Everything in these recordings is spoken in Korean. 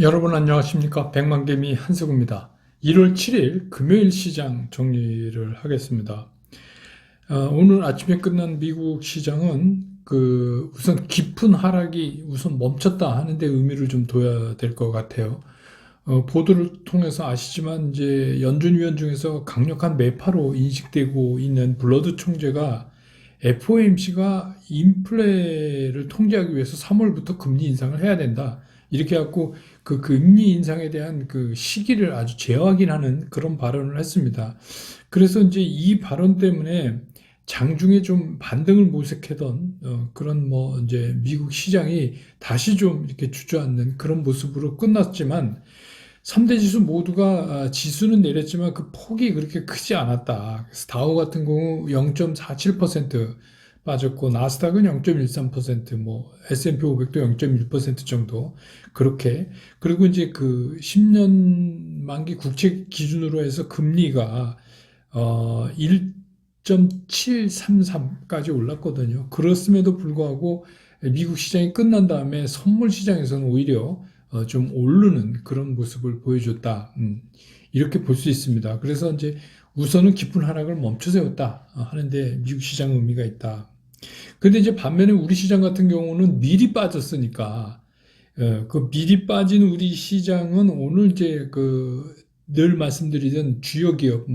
여러분 안녕하십니까? 백만개미 한석우입니다. 1월 7일 금요일 시장 정리를 하겠습니다. 오늘 아침에 끝난 미국 시장은 우선 깊은 하락이 우선 멈췄다 하는 데 의미를 좀 둬야 될 것 같아요. 보도를 통해서 아시지만 이제 연준 위원 중에서 강력한 매파로 인식되고 있는 블러드 총재가 FOMC가 인플레를 통제하기 위해서 3월부터 금리 인상을 해야 된다. 이렇게 해갖고 그 금리 인상에 대한 그 시기를 아주 재확인하는 그런 발언을 했습니다. 그래서 이제 이 발언 때문에 장중에 좀 반등을 모색하던 그런 뭐 이제 미국 시장이 다시 좀 이렇게 주저앉는 그런 모습으로 끝났지만 3대 지수 모두가 지수는 내렸지만 그 폭이 그렇게 크지 않았다. 그래서 다우 같은 경우 0.47% 빠졌고 나스닥은 0.13%, 뭐 S&P 500도 0.1% 정도 그렇게. 그리고 이제 그 10년 만기 국채 기준으로 해서 금리가 1.733까지 올랐거든요. 그렇음에도 불구하고 미국 시장이 끝난 다음에 선물 시장에서는 오히려 좀 오르는 그런 모습을 보여줬다. 이렇게 볼 수 있습니다. 그래서 이제 우선은 깊은 하락을 멈춰 세웠다 하는데 미국 시장 의미가 있다. 근데 이제 반면에 우리 시장 같은 경우는 미리 빠졌으니까 그 미리 빠진 우리 시장은 오늘 이제 늘 말씀드리던 주요 기업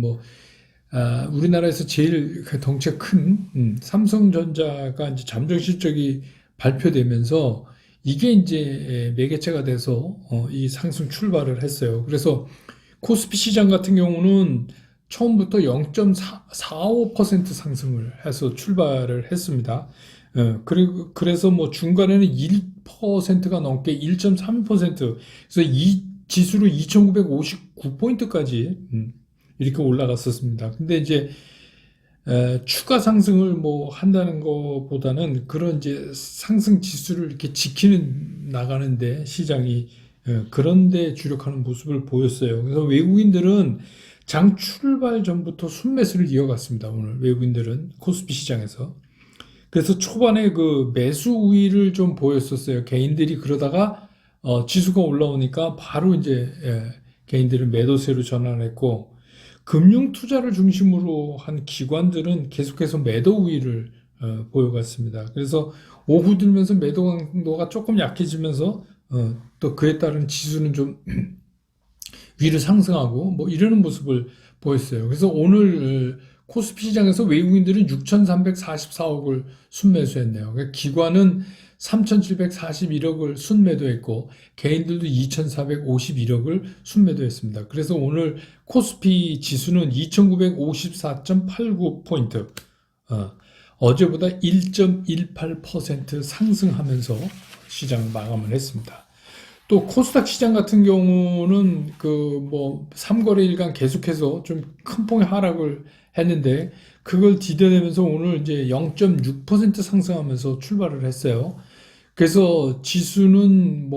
우리나라에서 제일 덩치가 큰 삼성전자가 이제 잠정 실적이 발표되면서 이게 이제 매개체가 돼서 이 상승 출발을 했어요. 그래서 코스피 시장 같은 경우는 처음부터 0.45% 상승을 해서 출발을 했습니다. 그래서 뭐 중간에는 1%가 넘게 1.3%, 그래서 이 지수로 2,959포인트까지 이렇게 올라갔었습니다. 근데 이제 추가 상승을 뭐 한다는 것보다는 그런 이제 상승 지수를 이렇게 지키는 나가는데 시장이 그런데 주력하는 모습을 보였어요. 그래서 외국인들은 장 출발 전부터 순매수를 이어갔습니다. 오늘 외국인들은 코스피 시장에서. 그래서 초반에 그 매수 우위를 좀 보였었어요. 개인들이 그러다가 지수가 올라오니까 바로 이제 개인들은 매도세로 전환했고 금융 투자를 중심으로 한 기관들은 계속해서 매도 우위를 보여갔습니다. 그래서 오후 들면서 매도 강도가 조금 약해지면서 또 그에 따른 지수는 좀 위로 상승하고 뭐 이러는 모습을 보였어요. 그래서 오늘 코스피 시장에서 외국인들은 6,344억을 순매수했네요. 그러니까 기관은 3,741억을 순매도했고 개인들도 2,451억을 순매도했습니다. 그래서 오늘 코스피 지수는 2,954.89포인트, 어제보다 1.18% 상승하면서 시장을 마감을 했습니다. 또 코스닥 시장 같은 경우는 뭐 3거래일간 계속해서 좀 큰 폭의 하락을 했는데 그걸 디뎌내면서 오늘 이제 0.6% 상승하면서 출발을 했어요. 그래서 지수는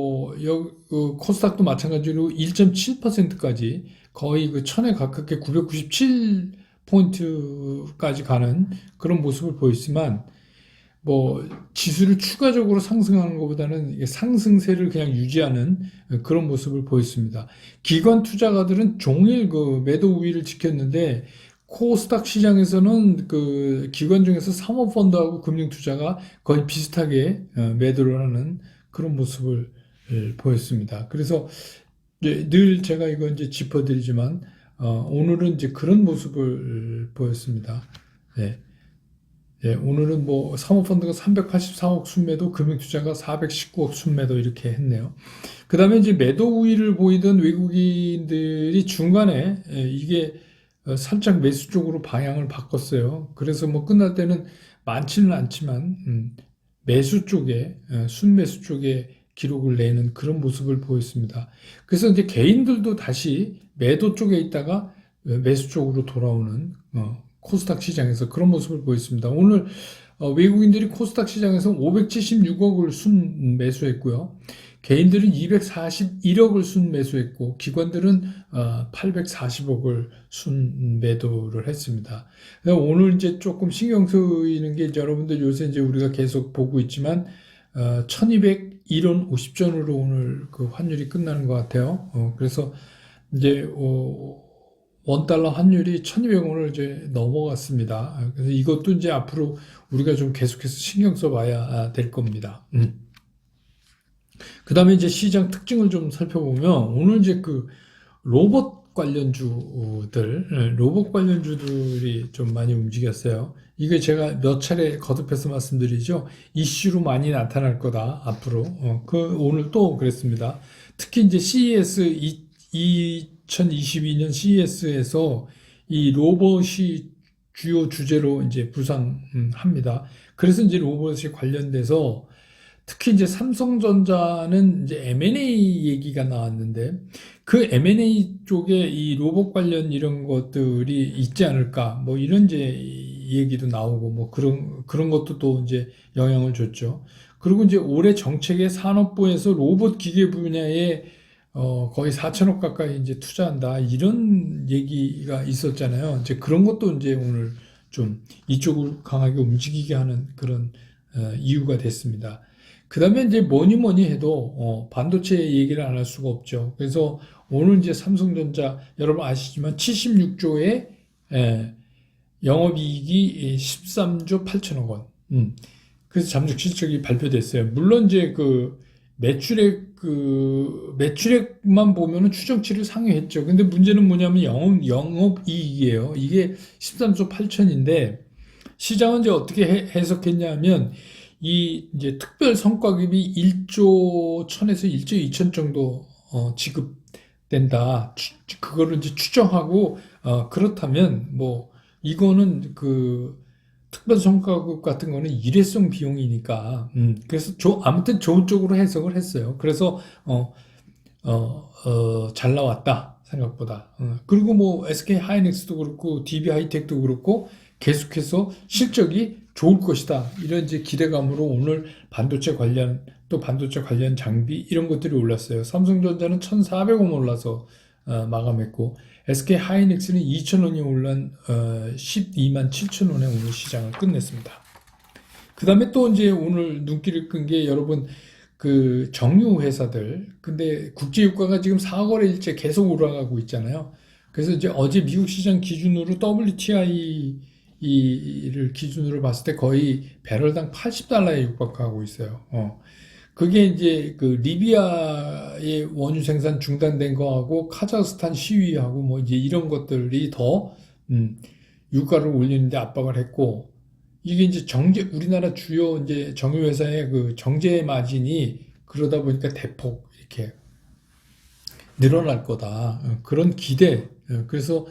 코스닥도 마찬가지로 1.7%까지 거의 그 천에 가깝게 997포인트까지 가는 그런 모습을 보였지만 뭐 지수를 추가적으로 상승하는 것보다는 이게 상승세를 그냥 유지하는 그런 모습을 보였습니다. 기관 투자가들은 종일 그 매도 우위를 지켰는데 코스닥 시장에서는 그 기관 중에서 사모펀드하고 금융투자가 거의 비슷하게 매도를 하는 그런 모습을 보였습니다. 그래서 늘 제가 이거 이제 짚어드리지만 오늘은 이제 그런 모습을 보였습니다. 네. 오늘은 뭐 사모펀드가 384억 순매도, 금융투자가 419억 순매도 이렇게 했네요. 그 다음에 이제 매도 우위를 보이던 외국인들이 중간에 이게 살짝 매수 쪽으로 방향을 바꿨어요. 그래서 뭐 끝날 때는 많지는 않지만 매수 쪽에 순매수 쪽에 기록을 내는 그런 모습을 보였습니다. 그래서 이제 개인들도 다시 매도 쪽에 있다가 매수 쪽으로 돌아오는 코스닥 시장에서 그런 모습을 보였습니다. 오늘 외국인들이 코스닥 시장에서 576억을 순매수했고요. 개인들은 241억을 순매수했고 기관들은 840억을 순매도를 했습니다. 오늘 이제 조금 신경 쓰이는 게 여러분들 요새 이제 우리가 계속 보고 있지만 1200 1원 50전으로 오늘 그 환율이 끝나는 것 같아요. 그래서 이제 $1 환율이 1,200원을 이제 넘어갔습니다. 그래서 이것도 이제 앞으로 우리가 좀 계속해서 신경 써봐야 될 겁니다. 그 다음에 이제 시장 특징을 좀 살펴보면 오늘 이제 그 로봇 관련주들이 좀 많이 움직였어요. 이게 제가 몇 차례 거듭해서 말씀드리죠. 이슈로 많이 나타날 거다, 앞으로. 오늘 또 그랬습니다. 특히 이제 CES 2022년 CES에서 이 로봇이 주요 주제로 이제 부상합니다. 그래서 이제 로봇이 관련돼서 특히 이제 삼성전자는 이제 M&A 얘기가 나왔는데 그 M&A 쪽에 이 로봇 관련 이런 것들이 있지 않을까 뭐 이런 이제 얘기도 나오고 뭐 그런 것도 또 이제 영향을 줬죠. 그리고 이제 올해 정책의 산업부에서 로봇 기계 분야에 거의 4천억 가까이 이제 투자한다 이런 얘기가 있었잖아요. 이제 그런 것도 이제 오늘 좀 이쪽을 강하게 움직이게 하는 그런 이유가 됐습니다. 그 다음에 이제 뭐니 해도 반도체 얘기를 안 할 수가 없죠. 그래서 오늘 이제 삼성전자 여러분 아시지만 76조의 영업이익이 13조 8천억 원. 그래서 잠적 실적이 발표됐어요. 물론 이제 그 매출액만 보면은 추정치를 상회했죠. 근데 문제는 뭐냐면 영업이익이에요. 이게 13조 8천인데 시장은 이제 어떻게 해석했냐면 이 이제 특별 성과급이 1조 1000에서 1조 2천 정도 지급된다. 그거를 이제 추정하고 그렇다면 뭐 이거는 그 특별 성과급 같은 거는 일회성 비용이니까 그래서 아무튼 좋은 쪽으로 해석을 했어요. 그래서 잘 나왔다 생각보다. 그리고 뭐 SK 하이닉스도 그렇고 DB 하이텍도 그렇고 계속해서 실적이 좋을 것이다. 이런 이제 기대감으로 오늘 반도체 관련 또 반도체 관련 장비 이런 것들이 올랐어요. 삼성전자는 1,400원 올라서 마감했고 SK 하이닉스는 2,000원이 올란 12만 7천 원에 오늘 시장을 끝냈습니다. 그 다음에 또 이제 오늘 눈길을 끈 게 여러분 그 정유 회사들 근데 국제유가가 지금 4거래일째 계속 올라가고 있잖아요. 그래서 이제 어제 미국 시장 기준으로 WTI를 기준으로 봤을 때 거의 배럴당 80달러에 육박하고 있어요. 그게 이제 그 리비아의 원유 생산 중단된 거하고 카자흐스탄 시위하고 뭐 이제 이런 것들이 더 유가를 올리는데 압박을 했고 이게 이제 우리나라 주요 이제 정유 회사의 그 정제 마진이 그러다 보니까 대폭 이렇게 늘어날 거다. 그런 기대. 그래서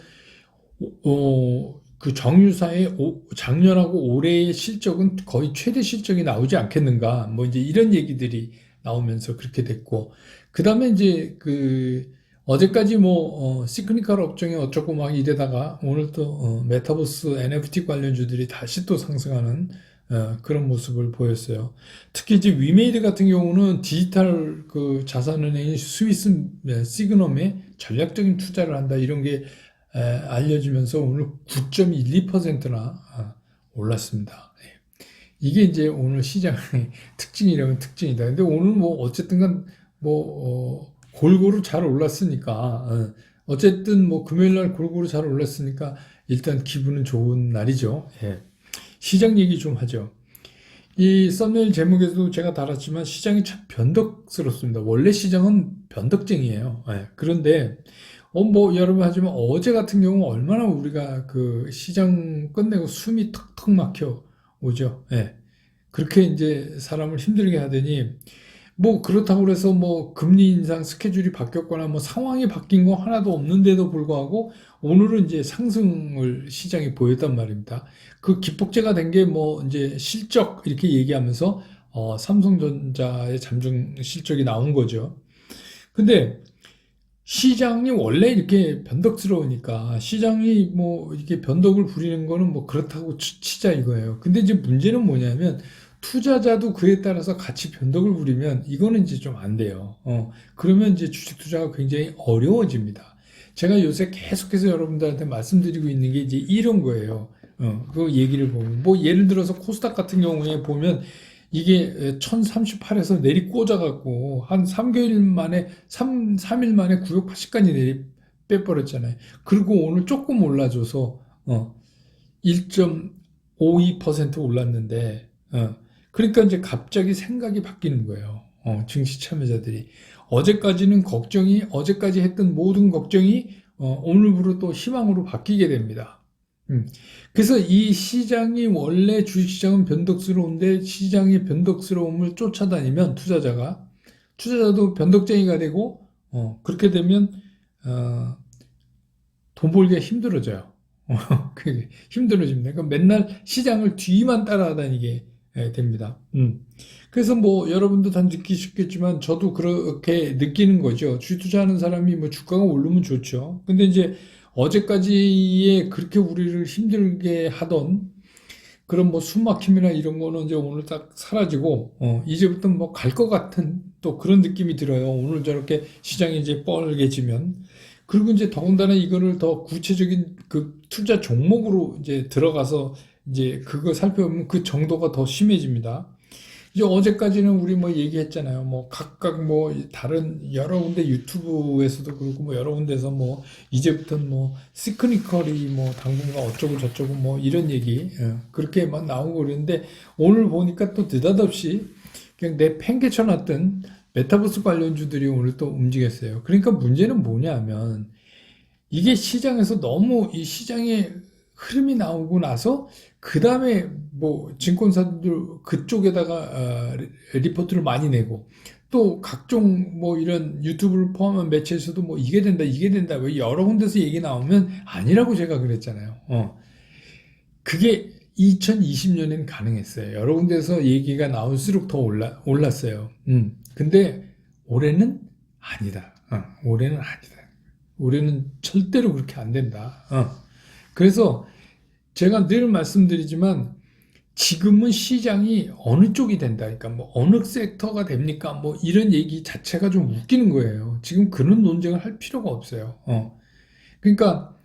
그 정유사의 작년하고 올해의 실적은 거의 최대 실적이 나오지 않겠는가. 뭐 이제 이런 얘기들이 나오면서 그렇게 됐고. 그 다음에 이제 그 어제까지 뭐 시크니컬 업종이 어쩌고 막 이래다가 오늘 또 메타버스 NFT 관련주들이 다시 또 상승하는 그런 모습을 보였어요. 특히 이제 위메이드 같은 경우는 디지털 그 자산은행인 스위스 시그넘에 전략적인 투자를 한다 이런 게 알려지면서 오늘 9.12%나 올랐습니다. 이게 이제 오늘 시장의 특징이라면 특징이다. 근데 오늘 뭐 어쨌든 간뭐 골고루 잘 올랐으니까 어쨌든 뭐 금요일 날 골고루 잘 올랐으니까 일단 기분은 좋은 날이죠. 시장 얘기 좀 하죠. 이 썸네일 제목에도 제가 달았지만 시장이 참 변덕스럽습니다. 원래 시장은 변덕쟁이에요. 그런데 뭐 여러분 하지만 어제 같은 경우 얼마나 우리가 그 시장 끝내고 숨이 턱턱 막혀 오죠. 그렇게 이제 사람을 힘들게 하더니 뭐 그렇다고 해서 뭐 금리 인상 스케줄이 바뀌었거나 뭐 상황이 바뀐 거 하나도 없는데도 불구하고 오늘은 이제 상승을 시장이 보였단 말입니다. 그 기폭제가 된 게 뭐 이제 실적 이렇게 얘기하면서 삼성전자의 잠정 실적이 나온 거죠. 근데 시장이 원래 이렇게 변덕스러우니까 시장이 뭐 이렇게 변덕을 부리는 거는 뭐 그렇다고 치자 이거예요. 근데 이제 문제는 뭐냐면 투자자도 그에 따라서 같이 변덕을 부리면 이거는 이제 좀 안 돼요. 그러면 이제 주식 투자가 굉장히 어려워집니다. 제가 요새 계속해서 여러분들한테 말씀드리고 있는 게 이제 이런 거예요. 그 얘기를 보면 뭐 예를 들어서 코스닥 같은 경우에 보면 이게 1038에서 내리 꽂아갖고 한 3개월 만에, 3일 만에 980까지 내리 빼버렸잖아요. 그리고 오늘 조금 올라줘서, 1.52% 올랐는데, 그러니까 이제 갑자기 생각이 바뀌는 거예요. 증시 참여자들이. 어제까지 했던 모든 걱정이, 오늘부로 또 희망으로 바뀌게 됩니다. 그래서 이 시장이 원래 주식시장은 변덕스러운데 시장의 변덕스러움을 쫓아다니면 투자자도 변덕쟁이가 되고, 그렇게 되면, 어, 돈 벌기가 힘들어져요. 그게 힘들어집니다. 그러니까 맨날 시장을 뒤만 따라다니게 됩니다. 그래서 뭐 여러분도 다 느끼셨겠지만 저도 그렇게 느끼는 거죠. 주식 투자하는 사람이 뭐 주가가 오르면 좋죠. 근데 이제 어제까지에 그렇게 우리를 힘들게 하던 그런 뭐 숨막힘이나 이런 거는 이제 오늘 딱 사라지고, 이제부터 뭐 갈 것 같은 또 그런 느낌이 들어요. 오늘 저렇게 시장이 이제 뻘개지면. 그리고 이제 더군다나 이거를 더 구체적인 그 투자 종목으로 이제 들어가서 이제 그거 살펴보면 그 정도가 더 심해집니다. 이제 어제까지는 우리 뭐 얘기했잖아요. 뭐 각각 뭐 다른 여러 군데 유튜브에서도 그렇고 뭐 여러 군데서 뭐 이제부터는 뭐 시크니컬이 뭐 당분간 어쩌고 저쩌고 뭐 이런 얘기 그렇게만 나오고 그랬는데 오늘 보니까 또 느닷없이 그냥 내 팽개쳐놨던 메타버스 관련주들이 오늘 또 움직였어요. 그러니까 문제는 뭐냐면 이게 시장에서 너무 이 시장의 흐름이 나오고 나서 그 다음에 뭐 증권사들 그쪽에다가 리포트를 많이 내고 또 각종 뭐 이런 유튜브를 포함한 매체에서도 뭐 이게 된다 왜 여러 군데서 얘기 나오면 아니라고 제가 그랬잖아요. 그게 2020년엔 가능했어요. 여러 군데서 얘기가 나올수록 더 올랐어요. 근데 올해는 아니다. 올해는 아니다. 올해는 절대로 그렇게 안 된다. 그래서 제가 늘 말씀드리지만 지금은 시장이 어느 쪽이 된다. 그러니까 뭐 어느 섹터가 됩니까? 뭐 이런 얘기 자체가 좀 웃기는 거예요. 지금 그런 논쟁을 할 필요가 없어요. 그러니까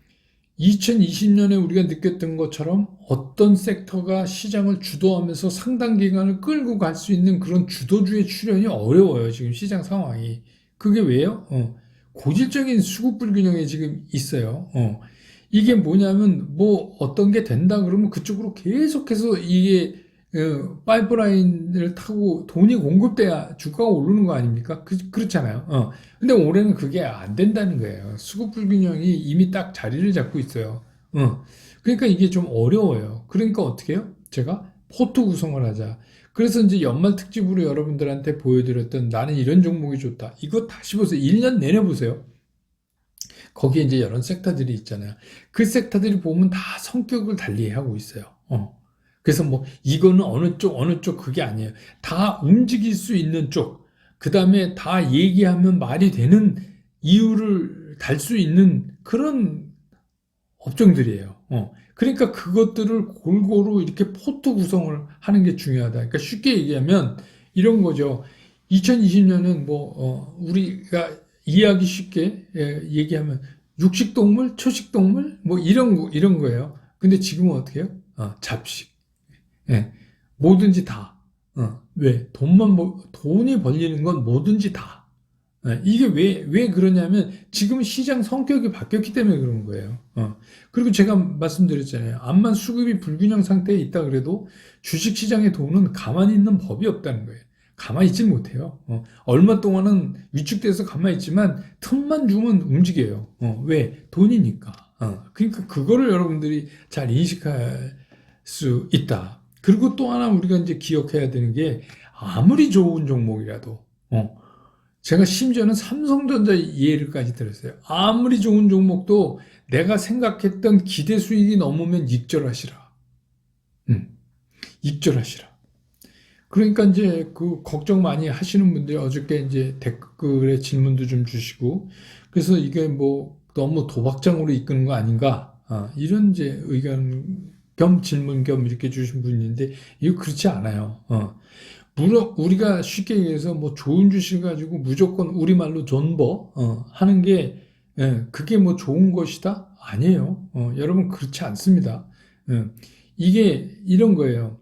2020년에 우리가 느꼈던 것처럼 어떤 섹터가 시장을 주도하면서 상당 기간을 끌고 갈 수 있는 그런 주도주의 출현이 어려워요. 지금 시장 상황이. 그게 왜요? 고질적인 수급 불균형이 지금 있어요. 이게 뭐냐면 뭐 어떤 게 된다 그러면 그쪽으로 계속해서 이게 파이프라인을 타고 돈이 공급돼야 주가가 오르는 거 아닙니까? 그렇잖아요. 근데 올해는 그게 안 된다는 거예요. 수급 불균형이 이미 딱 자리를 잡고 있어요. 그러니까 이게 좀 어려워요. 그러니까 어떻게 해요? 제가 포트 구성을 하자. 그래서 이제 연말 특집으로 여러분들한테 보여드렸던 나는 이런 종목이 좋다. 이거 다시 보세요. 1년 내내 보세요. 거기에 이제 이런 섹터들이 있잖아요. 그 섹터들이 보면 다 성격을 달리하고 있어요. 그래서 뭐 이거는 어느 쪽 그게 아니에요. 다 움직일 수 있는 쪽. 그 다음에 다 얘기하면 말이 되는 이유를 달 수 있는 그런 업종들이에요. 그러니까 그것들을 골고루 이렇게 포트 구성을 하는 게 중요하다. 그러니까 쉽게 얘기하면 이런 거죠. 2020년은 뭐, 우리가 이해하기 쉽게 얘기하면 육식동물, 초식동물, 뭐 이런 거예요. 근데 지금은 어떻게 해요? 잡식. 예. 뭐든지 다. 왜? 돈이 벌리는 건 뭐든지 다. 이게 왜 그러냐면 지금 시장 성격이 바뀌었기 때문에 그런 거예요. 그리고 제가 말씀드렸잖아요. 암만 수급이 불균형 상태에 있다 그래도 주식시장의 돈은 가만히 있는 법이 없다는 거예요. 가만히 있지 못해요. 얼마 동안은 위축돼서 가만히 있지만 틈만 주면 움직여요. 왜? 돈이니까. 그러니까 그거를 여러분들이 잘 인식할 수 있다. 그리고 또 하나 우리가 이제 기억해야 되는 게 아무리 좋은 종목이라도 제가 심지어는 삼성전자 예를까지 들었어요. 아무리 좋은 종목도 내가 생각했던 기대 수익이 넘으면 익절하시라. 익절하시라. 그러니까 이제 그 걱정 많이 하시는 분들이 어저께 이제 댓글에 질문도 좀 주시고 그래서 이게 뭐 너무 도박장으로 이끄는 거 아닌가? 이런 이제 의견 겸 질문 겸 이렇게 주신 분인데 이거 그렇지 않아요. 물론 우리가 쉽게 얘기해서 뭐 좋은 주식 가지고 무조건 우리말로 존버 하는 게 그게 뭐 좋은 것이다? 아니에요. 여러분 그렇지 않습니다. 이게 이런 거예요.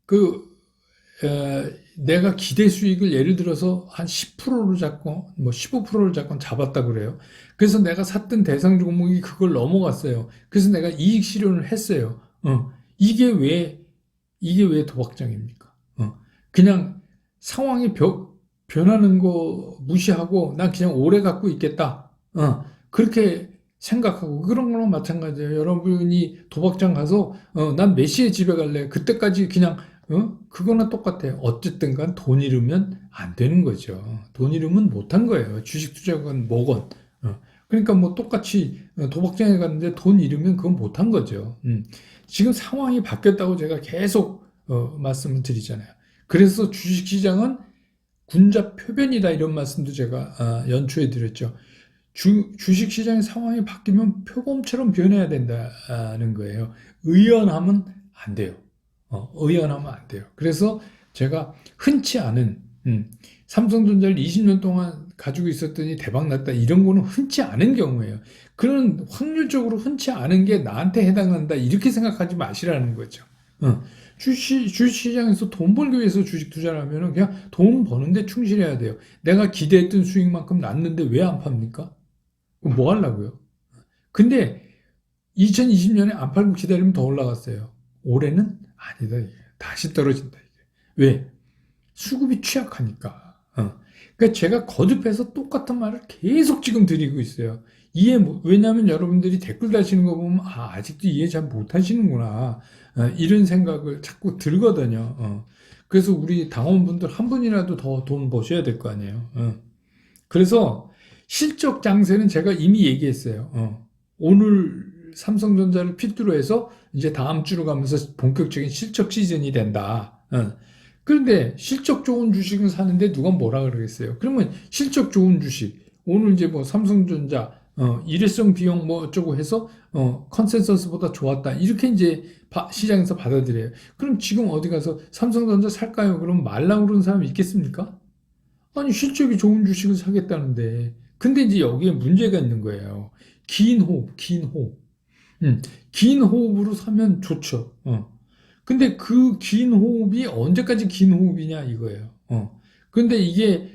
그 내가 기대 수익을 예를 들어서 한 10%를 잡고 뭐 15%를 잡고 잡았다 그래요. 그래서 내가 샀던 대상 종목이 그걸 넘어갔어요. 그래서 내가 이익 실현을 했어요. 이게 왜 도박장입니까? 그냥 상황이 변하는 거 무시하고 난 그냥 오래 갖고 있겠다. 그렇게 생각하고 그런 거랑 마찬가지예요. 여러분이 도박장 가서 난 몇 시에 집에 갈래? 그때까지 그냥 그거나 똑같아요. 어쨌든 간 돈 잃으면 안 되는 거죠. 돈 잃으면 못한 거예요. 주식 투자건 뭐건. 그러니까 뭐 똑같이 도박장에 갔는데 돈 잃으면 그건 못한 거죠. 지금 상황이 바뀌었다고 제가 계속 말씀을 드리잖아요. 그래서 주식시장은 군자표변이다 이런 말씀도 제가 연초에 드렸죠. 주식시장의 상황이 바뀌면 표범처럼 변해야 된다는 거예요. 의연하면 안 돼요. 의연하면 안 돼요. 그래서 제가 흔치 않은 삼성전자를 20년 동안 가지고 있었더니 대박 났다 이런 거는 흔치 않은 경우예요. 그런 확률적으로 흔치 않은 게 나한테 해당한다 이렇게 생각하지 마시라는 거죠. 주식시장에서 돈 벌기 위해서 주식 투자를 하면 그냥 돈 버는데 충실해야 돼요. 내가 기대했던 수익만큼 났는데 왜 안 팝니까? 뭐 하려고요? 근데 2020년에 안 팔고 기다리면 더 올라갔어요. 올해는 아니다. 이게. 다시 떨어진다. 이게. 왜? 수급이 취약하니까. 그러니까 제가 거듭해서 똑같은 말을 계속 지금 드리고 있어요. 왜냐하면 여러분들이 댓글 다시는 거 보면 아직도 이해 잘 못하시는구나. 이런 생각을 자꾸 들거든요. 그래서 우리 당원분들 한 분이라도 더 돈 버셔야 될 거 아니에요. 그래서 실적 장세는 제가 이미 얘기했어요. 오늘 삼성전자를 필두로 해서 이제 다음 주로 가면서 본격적인 실적 시즌이 된다. 그런데 실적 좋은 주식을 사는데 누가 뭐라 그러겠어요? 그러면 실적 좋은 주식, 오늘 이제 뭐 삼성전자, 일회성 비용 뭐 어쩌고 해서, 컨센서스보다 좋았다. 이렇게 이제 시장에서 받아들여요. 그럼 지금 어디 가서 삼성전자 살까요? 그럼 말라 그러는 사람이 있겠습니까? 아니, 실적이 좋은 주식을 사겠다는데. 근데 이제 여기에 문제가 있는 거예요. 긴 호흡, 긴 호흡. 긴 호흡으로 사면 좋죠. 근데 그 긴 호흡이 언제까지 긴 호흡이냐 이거예요. 근데 이게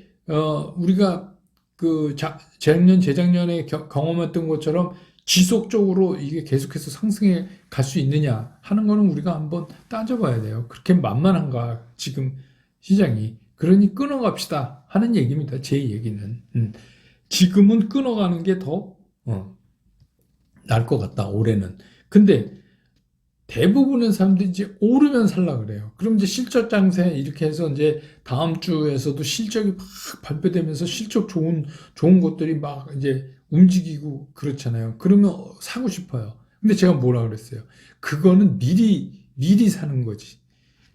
우리가 그 재작년 재작년에 경험했던 것처럼 지속적으로 이게 계속해서 상승해 갈 수 있느냐 하는 거는 우리가 한번 따져봐야 돼요. 그렇게 만만한가 지금 시장이. 그러니 끊어갑시다 하는 얘기입니다. 제 얘기는. 지금은 끊어가는 게 더 나을 것 같다. 올해는. 근데 대부분의 사람들이 이제 오르면 살라 그래요. 그럼 이제 실적 장세 이렇게 해서 이제 다음 주에서도 실적이 막 발표되면서 실적 좋은 것들이 막 이제 움직이고 그렇잖아요. 그러면 사고 싶어요. 근데 제가 뭐라 그랬어요? 그거는 미리 사는 거지.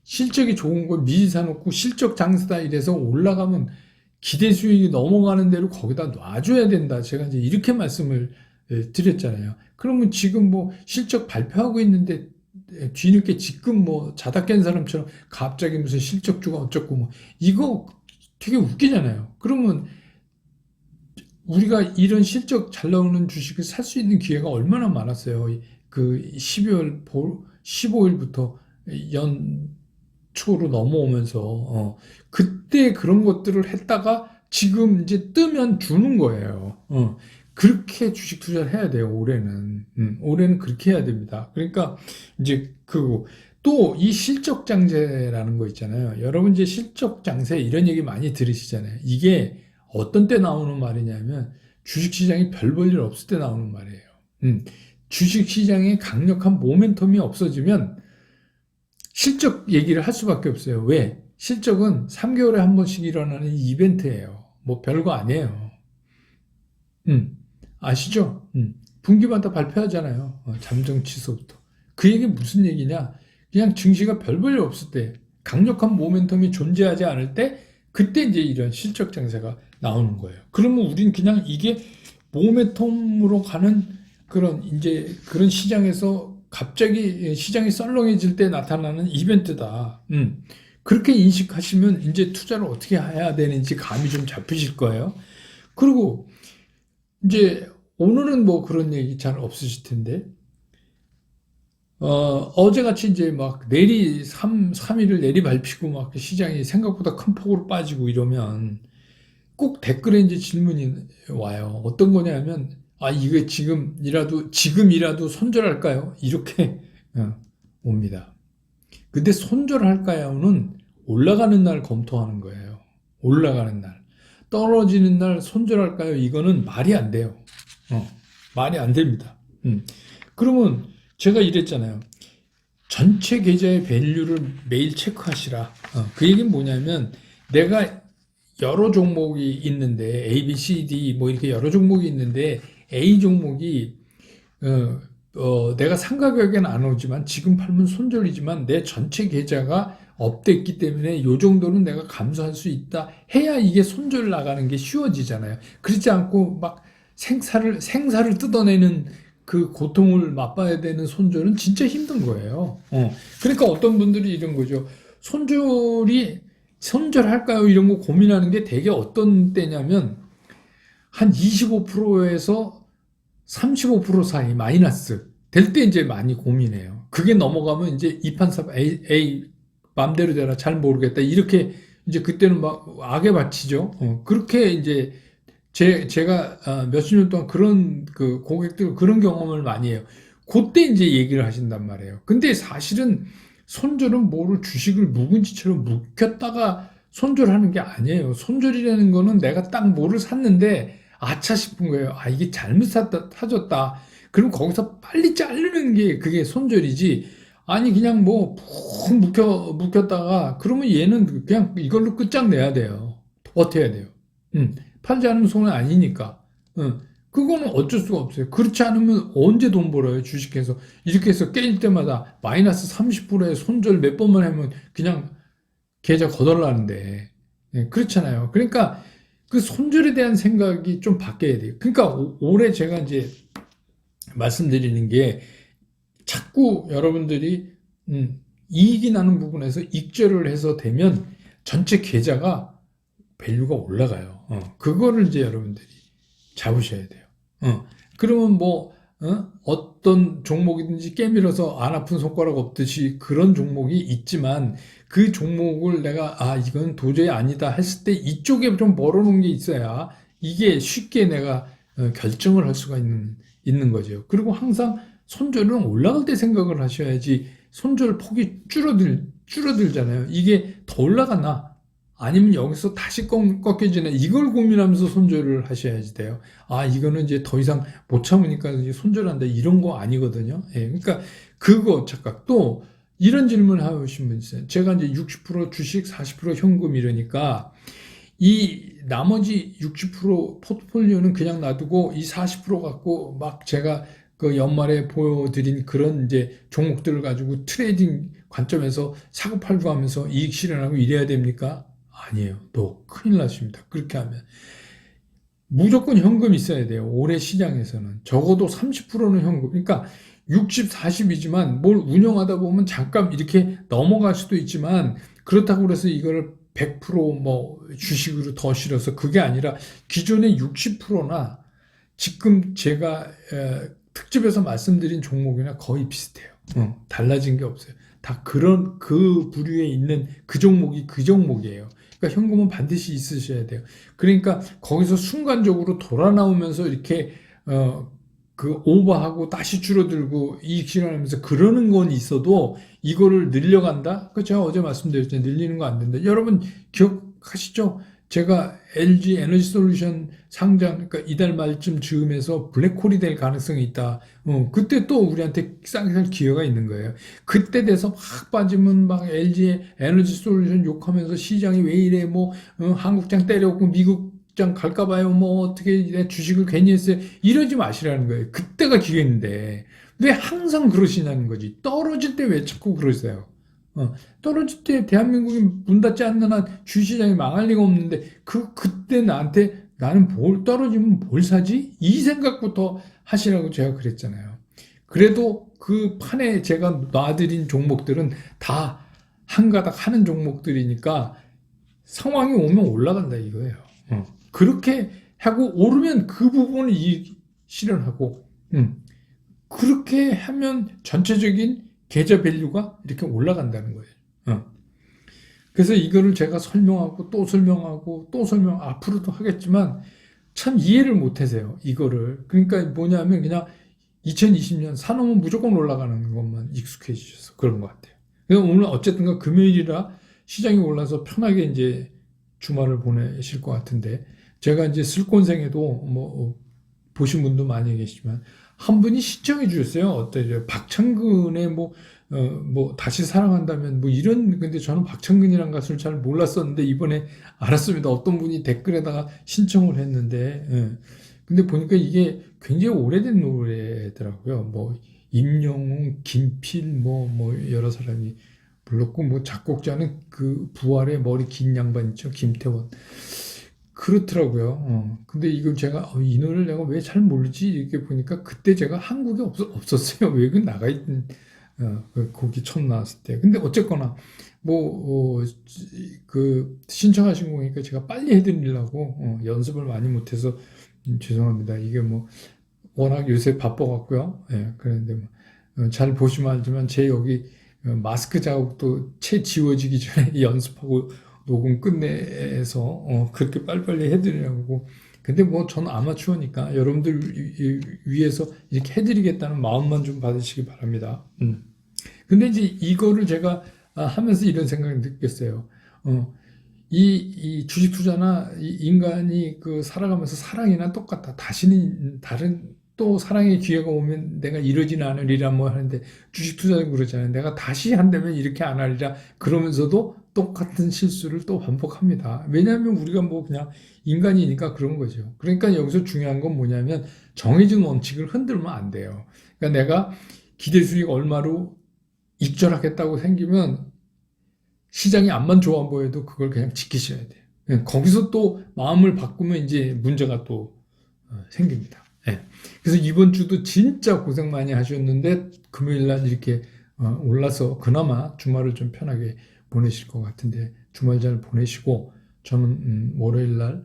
실적이 좋은 걸 미리 사놓고 실적 장세다 이래서 올라가면 기대 수익이 넘어가는 대로 거기다 놔줘야 된다. 제가 이제 이렇게 말씀을 드렸잖아요. 그러면 지금 뭐 실적 발표하고 있는데 뒤늦게 지금 뭐 자다 깬 사람처럼 갑자기 무슨 실적주가 어쩌고 뭐 이거 되게 웃기잖아요. 그러면 우리가 이런 실적 잘 나오는 주식을 살 수 있는 기회가 얼마나 많았어요. 그 12월 15일부터 연초로 넘어오면서 그때 그런 것들을 했다가 지금 이제 뜨면 주는 거예요. 그렇게 주식 투자를 해야 돼요, 올해는. 올해는 그렇게 해야 됩니다. 그러니까, 이제, 또 이 실적 장세라는 거 있잖아요. 여러분 이제 실적 장세 이런 얘기 많이 들으시잖아요. 이게 어떤 때 나오는 말이냐면, 주식 시장이 별 볼 일 없을 때 나오는 말이에요. 주식 시장에 강력한 모멘텀이 없어지면, 실적 얘기를 할 수밖에 없어요. 왜? 실적은 3개월에 한 번씩 일어나는 이벤트예요. 뭐 별거 아니에요. 아시죠? 분기마다 발표하잖아요. 잠정 취소부터. 그 얘기 무슨 얘기냐? 그냥 증시가 별 볼 일 없을 때, 강력한 모멘텀이 존재하지 않을 때, 그때 이제 이런 실적 장세가 나오는 거예요. 그러면 우린 그냥 이게 모멘텀으로 가는 그런 시장에서 갑자기 시장이 썰렁해질 때 나타나는 이벤트다. 그렇게 인식하시면 이제 투자를 어떻게 해야 되는지 감이 좀 잡히실 거예요. 그리고 이제 오늘은 뭐 그런 얘기 잘 없으실 텐데 어제같이 이제 막 3일을 내리밟히고 막 시장이 생각보다 큰 폭으로 빠지고 이러면 꼭 댓글에 이제 질문이 와요. 어떤 거냐면, 아, 이게 지금이라도 손절할까요? 이렇게 옵니다. 근데 손절할까요?는 올라가는 날 검토하는 거예요. 올라가는 날. 떨어지는 날 손절할까요? 이거는 말이 안 돼요. 말이 안 됩니다. 그러면 제가 이랬잖아요. 전체 계좌의 밸류를 매일 체크하시라. 그 얘기는 뭐냐면 내가 여러 종목이 있는데 A, B, C, D 뭐 이렇게 여러 종목이 있는데 A 종목이 내가 산 가격에는 안 오지만 지금 팔면 손절이지만 내 전체 계좌가 업됐기 때문에 요 정도는 내가 감수할 수 있다 해야 이게 손절 나가는 게 쉬워지잖아요. 그렇지 않고 막 생사를 뜯어내는 그 고통을 맛봐야 되는 손절은 진짜 힘든 거예요. 그러니까 어떤 분들이 이런 거죠. 손절할까요? 이런 거 고민하는 게 되게 어떤 때냐면 한 25%에서 35% 사이 마이너스 될 때 이제 많이 고민해요. 그게 넘어가면 이제 이판사 에이 맘대로 되라 잘 모르겠다 이렇게 이제 그때는 막 악에 바치죠. 그렇게 이제 제가 몇십 년 동안 그런 그 고객들 그런 경험을 많이 해요. 그때 이제 얘기를 하신단 말이에요. 근데 사실은 손절은 뭐를 주식을 묵은지처럼 묵혔다가 손절하는 게 아니에요. 손절이라는 거는 내가 딱 뭐를 샀는데 아차 싶은 거예요. 아, 이게 잘못 사줬다. 그럼 거기서 빨리 자르는 게 그게 손절이지. 아니, 그냥 뭐, 푹 묵혔다가, 그러면 얘는 그냥 이걸로 끝장내야 돼요. 버텨야 돼요. 팔지 않으면 손은 아니니까. 그거는 어쩔 수가 없어요. 그렇지 않으면 언제 돈 벌어요, 주식해서. 이렇게 해서 깨질 때마다 마이너스 30%의 손절 몇 번만 하면 그냥 계좌 거덜나는데. 그렇잖아요. 그러니까 그 손절에 대한 생각이 좀 바뀌어야 돼요. 그러니까 올해 제가 이제 말씀드리는 게 자꾸 여러분들이 이익이 나는 부분에서 익절을 해서 되면 전체 계좌가 밸류가 올라가요. 그거를 이제 여러분들이 잡으셔야 돼요. 그러면 뭐 어떤 종목이든지 깨밀어서 안 아픈 손가락 없듯이 그런 종목이 있지만 그 종목을 내가 이건 도저히 아니다 했을 때 이쪽에 좀 벌어놓은 게 있어야 이게 쉽게 내가 결정을 할 수가 있는 거죠. 그리고 항상 손절은 올라갈 때 생각을 하셔야지 손절 폭이 줄어들잖아요. 이게 더 올라가나 아니면 여기서 다시 꺾여지나 이걸 고민하면서 손절을 하셔야지 돼요. 이거는 이제 더 이상 못 참으니까 이제 손절한다 이런 거 아니거든요. 예, 그러니까 그거 잠깐 또 이런 질문을 하신 분 있어요. 제가 이제 60% 주식, 40% 현금 이러니까 이 나머지 60% 포트폴리오는 그냥 놔두고 이 40% 갖고 막 제가 그 연말에 보여드린 그런 이제 종목들을 가지고 트레이딩 관점에서 사고 팔고 하면서 이익 실현하고 이래야 됩니까? 아니에요. 또 큰일 나십니다. 그렇게 하면 무조건 현금이 있어야 돼요. 올해 시장에서는 적어도 30%는 현금. 그러니까 60, 40이지만 뭘 운영하다 보면 잠깐 이렇게 넘어갈 수도 있지만 그렇다고 그래서 이거를 100%뭐 주식으로 더 실어서 그게 아니라 기존의 60%나 지금 제가 특집에서 말씀드린 종목이나 거의 비슷해요. 달라진 게 없어요. 다 그 부류에 있는 그 종목이 그 종목이에요. 그러니까 현금은 반드시 있으셔야 돼요. 그러니까 거기서 순간적으로 돌아 나오면서 이렇게 그 오버하고 다시 줄어들고 이익 실현하면서 그러는 건 있어도 이거를 늘려간다? 그 제가 어제 말씀드렸잖아요. 늘리는 거 안 된다. 여러분 기억하시죠? 제가 LG 에너지 솔루션 상장, 그러니까 이달 말쯤 즈음에서 블랙홀이 될 가능성이 있다. 그때 또 우리한테 싸게 살 기회가 있는 거예요. 그때 돼서 막 빠지면 막 LG 에너지 솔루션 욕하면서 시장이 왜 이래, 뭐, 한국장 때려고 미국장 갈까봐요. 뭐, 어떻게 내 주식을 괜히 했어요. 이러지 마시라는 거예요. 그때가 기회인데. 왜 항상 그러시냐는 거지. 떨어질 때 왜 자꾸 그러세요? 떨어질 때 대한민국이 문 닫지 않는 한 주시장이 망할 리가 없는데 그때 나한테 나는 떨어지면 뭘 사지? 이 생각부터 하시라고 제가 그랬잖아요. 그래도 그 판에 제가 놔드린 종목들은 다 한가닥 하는 종목들이니까 상황이 오면 올라간다 이거예요. 그렇게 하고 오르면 그 부분을 실현하고 그렇게 하면 전체적인 계좌 밸류가 이렇게 올라간다는 거예요. 그래서 이거를 제가 설명하고 또 설명하고 또 설명 앞으로도 하겠지만 참 이해를 못 하세요. 이거를. 그러니까 뭐냐면 그냥 2020년 사놓으면 무조건 올라가는 것만 익숙해지셔서 그런 것 같아요. 그래서 오늘 어쨌든가 금요일이라 시장이 올라서 편하게 이제 주말을 보내실 것 같은데 제가 이제 슬콘생에도 뭐 보신 분도 많이 계시지만 한 분이 신청해 주셨어요. 어때요? 박창근의 뭐 다시 사랑한다면 뭐 이런 근데 저는 박창근이란 가수를 잘 몰랐었는데 이번에 알았습니다. 어떤 분이 댓글에다가 신청을 했는데 근데 보니까 이게 굉장히 오래된 노래더라고요. 뭐 임영웅, 김필 뭐 여러 사람이 불렀고 뭐 작곡자는 그 부활의 머리 긴 양반 있죠. 김태원. 그렇더라고요. 근데 이걸 제가 이 노래를 내가 왜 잘 모르지 이렇게 보니까 그때 제가 한국에 없었어요. 외국 나가 있던 그 곡이 처음 나왔을 때. 근데 어쨌거나 그 신청하신 거니까 제가 빨리 해드리려고 연습을 많이 못해서 죄송합니다. 이게 뭐 워낙 요새 바빠갖고요. 예, 그런데 잘 보시면 알지만 제 여기 마스크 자국도 채 지워지기 전에 연습하고 녹음 끝내서 그렇게 빨리빨리 해드리려고. 근데 뭐 저는 아마추어니까 여러분들 위해서 이렇게 해드리겠다는 마음만 좀 받으시기 바랍니다. 근데 이제 이거를 제가 하면서 이런 생각을 느꼈어요. 이 주식 투자나 이 인간이 그 살아가면서 사랑이나 똑같다. 다시는 다른 또 사랑의 기회가 오면 내가 이러진 않으리라 뭐 하는데 주식 투자는 그러잖아요. 내가 다시 한다면 이렇게 안 하리라 그러면서도 똑같은 실수를 또 반복합니다. 왜냐하면 우리가 뭐 그냥 인간이니까 그런 거죠. 그러니까 여기서 중요한 건 뭐냐면 정해진 원칙을 흔들면 안 돼요. 그러니까 내가 기대 수익 얼마로 익절하겠다고 생기면 시장이 암만 좋아 보여도 그걸 그냥 지키셔야 돼요. 거기서 또 마음을 바꾸면 이제 문제가 또 생깁니다. 그래서 이번 주도 진짜 고생 많이 하셨는데 금요일 날 이렇게 올라서 그나마 주말을 좀 편하게 보내실 것 같은데 주말 잘 보내시고 저는 월요일 날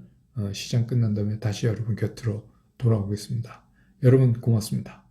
시장 끝난 다음에 다시 여러분 곁으로 돌아오겠습니다. 여러분 고맙습니다.